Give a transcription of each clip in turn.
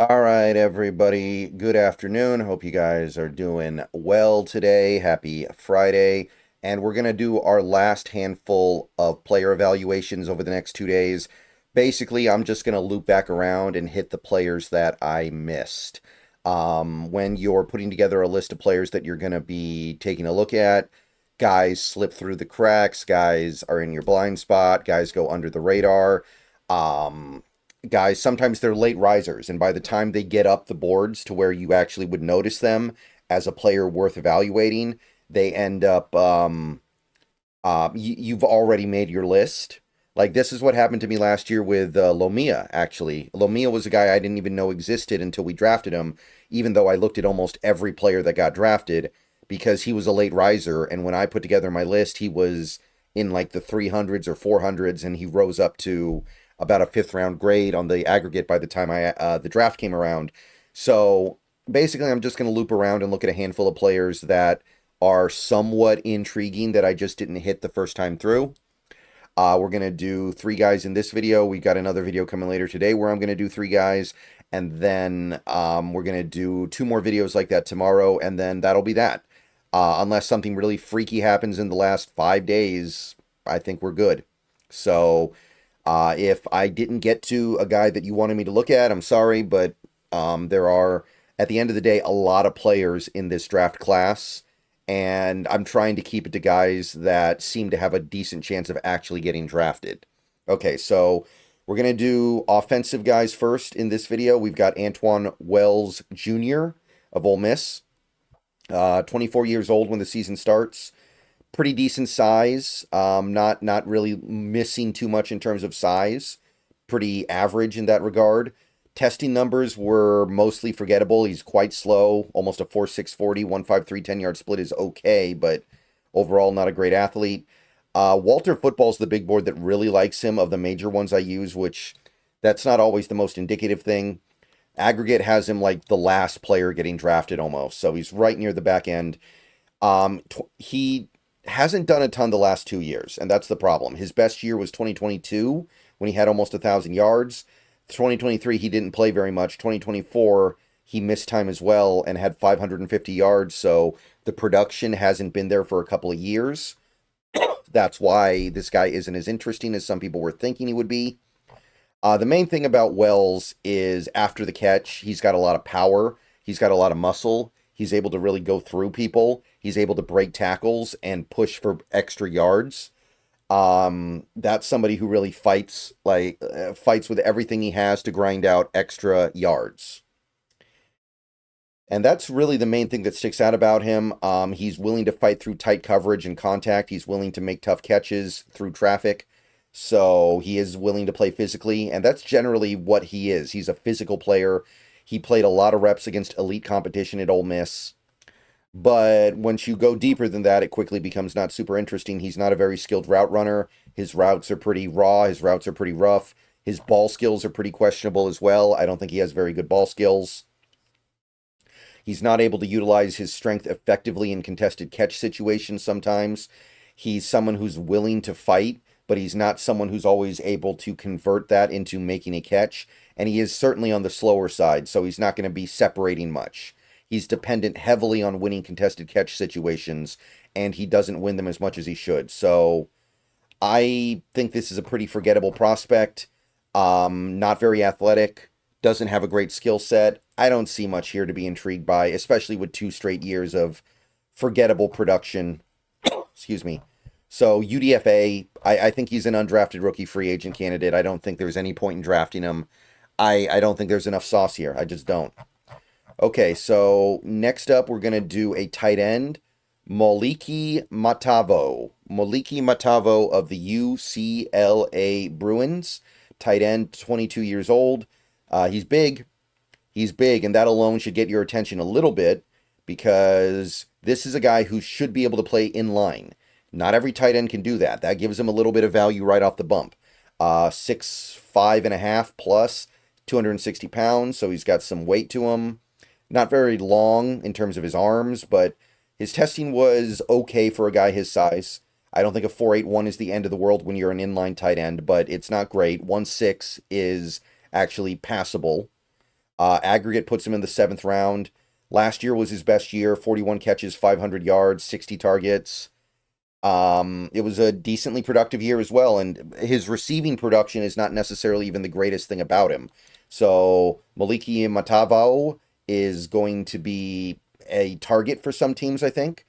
All right, everybody. Good afternoon. Hope you guys are doing well today. Happy Friday. And we're going to do our last handful of player evaluations over the next 2 days. Basically, I'm just going to loop back around and hit the players that I missed. When you're putting together a list of players that you're going to be taking a look at, guys slip through the cracks, guys are in your blind spot, guys go under the radar. Um, Guys, sometimes they're late risers, and by the time they get up the boards to where you actually would notice them as a player worth evaluating, they end up you've already made your list. Like this is what happened to me last year with Lomia. Actually, Lomia was a guy I didn't even know existed until we drafted him. Even though I looked at almost every player that got drafted, because he was a late riser, and when I put together my list, he was in like the 300s or 400s, and he rose up to about a fifth round grade on the aggregate by the time the draft came around. So basically, I'm just going to loop around and look at a handful of players that are somewhat intriguing that I just didn't hit the first time through. We're going to do three guys in this video. We got another video coming later today where I'm going to do three guys. And then we're going to do two more videos like that tomorrow. And then that'll be that. Unless something really freaky happens in the last 5 days, I think we're good. So if I didn't get to a guy that you wanted me to look at, I'm sorry. But there are, at the end of the day, a lot of players in this draft class, and I'm trying to keep it to guys that seem to have a decent chance of actually getting drafted. Okay, so we're going to do offensive guys first in this video. We've got Antwane Wells Jr. of Ole Miss, 24 years old when the season starts. Pretty decent size, not really missing too much in terms of size. Pretty average in that regard. Testing numbers were mostly forgettable. He's quite slow, almost a 4.6 40, 1.53 10-yard split is okay, but overall not a great athlete. Walter Football's the big board that really likes him of the major ones I use, which that's not always the most indicative thing. Aggregate has him like the last player getting drafted almost, so he's right near the back end. He hasn't done a ton the last 2 years, and that's the problem. His best year was 2022 when he had almost 1,000 yards. 2023 he didn't play very much. 2024 he missed time as well and had 550 yards, so the production hasn't been there for a couple of years. That's why this guy isn't as interesting as some people were thinking he would be. The main thing about Wells is after the catch, he's got a lot of power, he's got a lot of muscle, he's able to really go through people, he's able to break tackles and push for extra yards. That's somebody who really fights fights with everything he has to grind out extra yards. And that's really the main thing that sticks out about him. He's willing to fight through tight coverage and contact. He's willing to make tough catches through traffic. So he is willing to play physically, and that's generally what he is. He's a physical player. He played a lot of reps against elite competition at Ole Miss. But once you go deeper than that, it quickly becomes not super interesting. He's not a very skilled route runner. His routes are pretty raw. His routes are pretty rough. His ball skills are pretty questionable as well. I don't think he has very good ball skills. He's not able to utilize his strength effectively in contested catch situations sometimes. He's someone who's willing to fight, but he's not someone who's always able to convert that into making a catch. And he is certainly on the slower side, so he's not going to be separating much. He's dependent heavily on winning contested catch situations, and he doesn't win them as much as he should. So I think this is a pretty forgettable prospect. Not very athletic, doesn't have a great skill set. I don't see much here to be intrigued by, especially with 2 straight years of forgettable production. Excuse me. So UDFA, I think he's an undrafted rookie free agent candidate. I don't think there's any point in drafting him. I don't think there's enough sauce here. I just don't. Okay, so next up we're going to do a tight end, Moliki Matavao. Moliki Matavao of the UCLA Bruins. Tight end, 22 years old. He's big. He's big, and that alone should get your attention a little bit because this is a guy who should be able to play in line. Not every tight end can do that. That gives him a little bit of value right off the bump. 6'5.5" plus, 260 pounds, so he's got some weight to him. Not very long in terms of his arms, but his testing was okay for a guy his size. I don't think a 4.81 is the end of the world when you're an inline tight end, but it's not great. 1.6 is actually passable. Aggregate puts him in the 7th round. Last year was his best year, 41 catches, 500 yards, 60 targets. It was a decently productive year as well, and his receiving production is not necessarily even the greatest thing about him. So Moliki Matavao is going to be a target for some teams, I think.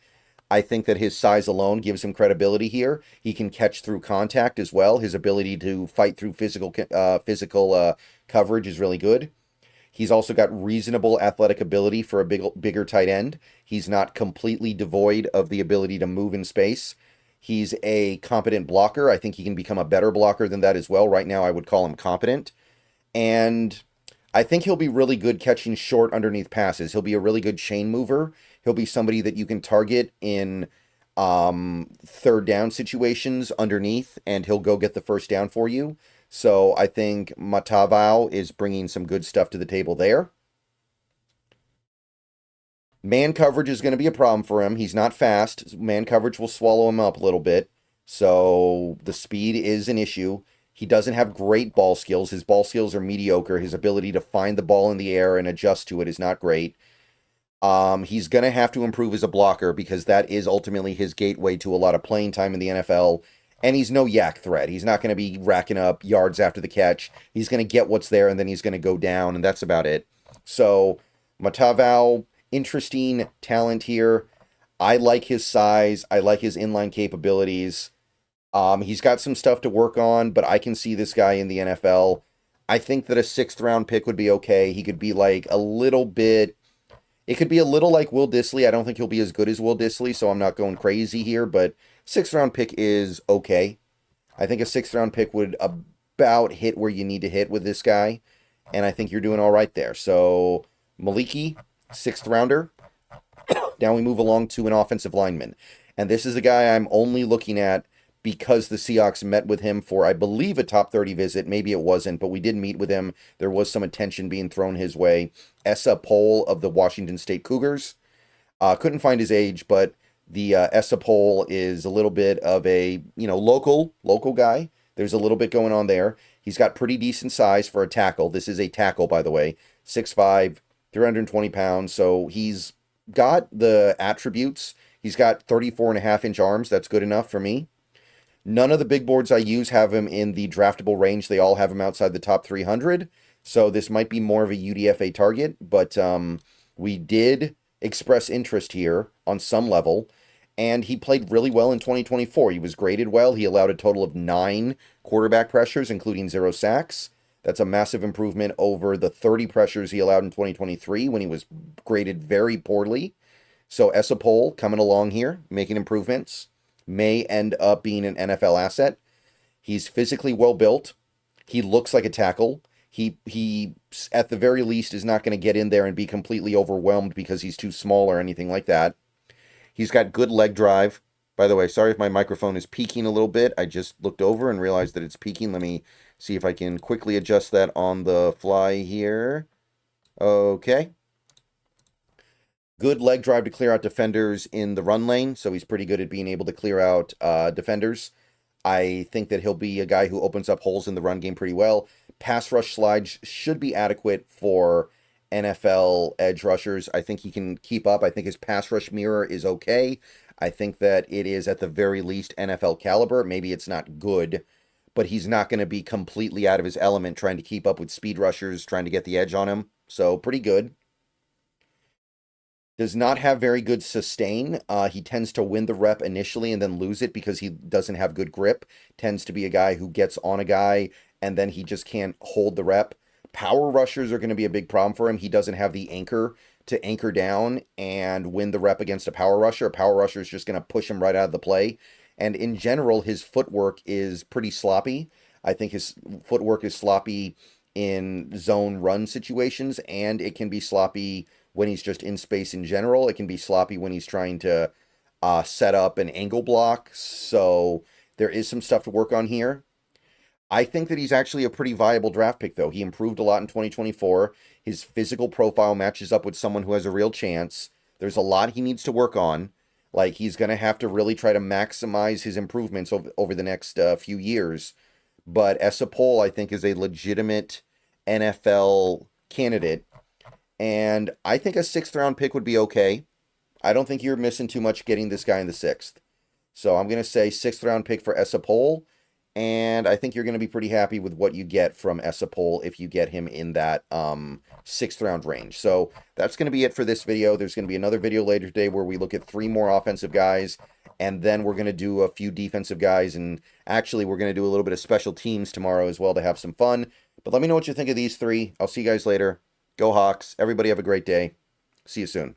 I think that his size alone gives him credibility here. He can catch through contact as well. His ability to fight through physical coverage is really good. He's also got reasonable athletic ability for a bigger tight end. He's not completely devoid of the ability to move in space. He's a competent blocker. I think he can become a better blocker than that as well. Right now, I would call him competent. And I think he'll be really good catching short underneath passes. He'll be a really good chain mover. He'll be somebody that you can target in third down situations underneath, and he'll go get the first down for you. So I think Matavao is bringing some good stuff to the table there. Man coverage is going to be a problem for him. He's not fast. Man coverage will swallow him up a little bit. So the speed is an issue. He doesn't have great ball skills. His ball skills are mediocre. His ability to find the ball in the air and adjust to it is not great. He's going to have to improve as a blocker because that is ultimately his gateway to a lot of playing time in the NFL. And he's no yak threat. He's not going to be racking up yards after the catch. He's going to get what's there and then he's going to go down, and that's about it. So, Matavao, interesting talent here. I like his size. I like his inline capabilities. He's got some stuff to work on, but I can see this guy in the NFL. I think that a 6th round pick would be okay. He could be like a little bit. It could be a little like Will Dissly. I don't think he'll be as good as Will Dissly, so I'm not going crazy here, but 6th round pick is okay. I think a 6th round pick would about hit where you need to hit with this guy, and I think you're doing all right there. So, Moliki, 6th rounder. Now we move along to an offensive lineman. And this is a guy I'm only looking at because the Seahawks met with him for, I believe, a top 30 visit. Maybe it wasn't, but we did meet with him. There was some attention being thrown his way. Esa Pole of the Washington State Cougars. Couldn't find his age, but the Esa Pole is a little bit of a, local guy. There's a little bit going on there. He's got pretty decent size for a tackle. This is a tackle, by the way. 6'5", 320 pounds. So he's got the attributes. He's got 34.5-inch arms. That's good enough for me. None of the big boards I use have him in the draftable range. They all have him outside the top 300. So this might be more of a UDFA target, but we did express interest here on some level, and he played really well in 2024. He was graded well. He allowed a total of 9 quarterback pressures, including 0 sacks. That's a massive improvement over the 30 pressures he allowed in 2023 when he was graded very poorly. So Esa Pole coming along here, making improvements. May end up being an NFL asset. He's physically well built. He looks like a tackle. He at the very least is not going to get in there and be completely overwhelmed because he's too small or anything like that. He's got good leg drive. By the way, sorry if my microphone is peaking a little bit. I just looked over and realized that it's peaking. Let me see if I can quickly adjust that on the fly here. Okay. Good leg drive to clear out defenders in the run lane, so he's pretty good at being able to clear out defenders. I think that he'll be a guy who opens up holes in the run game pretty well. Pass rush slides should be adequate for NFL edge rushers. I think he can keep up. I think his pass rush mirror is okay. I think that it is at the very least NFL caliber. Maybe it's not good, but he's not going to be completely out of his element trying to keep up with speed rushers, trying to get the edge on him. So pretty good. Does not have very good sustain. He tends to win the rep initially and then lose it because he doesn't have good grip. Tends to be a guy who gets on a guy and then he just can't hold the rep. Power rushers are going to be a big problem for him. He doesn't have the anchor to anchor down and win the rep against a power rusher. A power rusher is just going to push him right out of the play. And in general, his footwork is pretty sloppy. I think his footwork is sloppy in zone run situations, and it can be sloppy when he's just in space in general. It can be sloppy when he's trying to set up an angle block. So there is some stuff to work on here. I think that he's actually a pretty viable draft pick, though. He improved a lot in 2024. His physical profile matches up with someone who has a real chance. There's a lot he needs to work on. Like, he's going to have to really try to maximize his improvements over the next few years. But Esa Pole, I think, is a legitimate NFL candidate. And I think a sixth round pick would be okay. I don't think you're missing too much getting this guy in the sixth. So I'm going to say sixth round pick for Esa Pole. And I think you're going to be pretty happy with what you get from Esa Pole if you get him in that sixth round range. So that's going to be it for this video. There's going to be another video later today where we look at 3 more offensive guys. And then we're going to do a few defensive guys. And actually, we're going to do a little bit of special teams tomorrow as well to have some fun. But let me know what you think of these 3. I'll see you guys later. Go Hawks. Everybody have a great day. See you soon.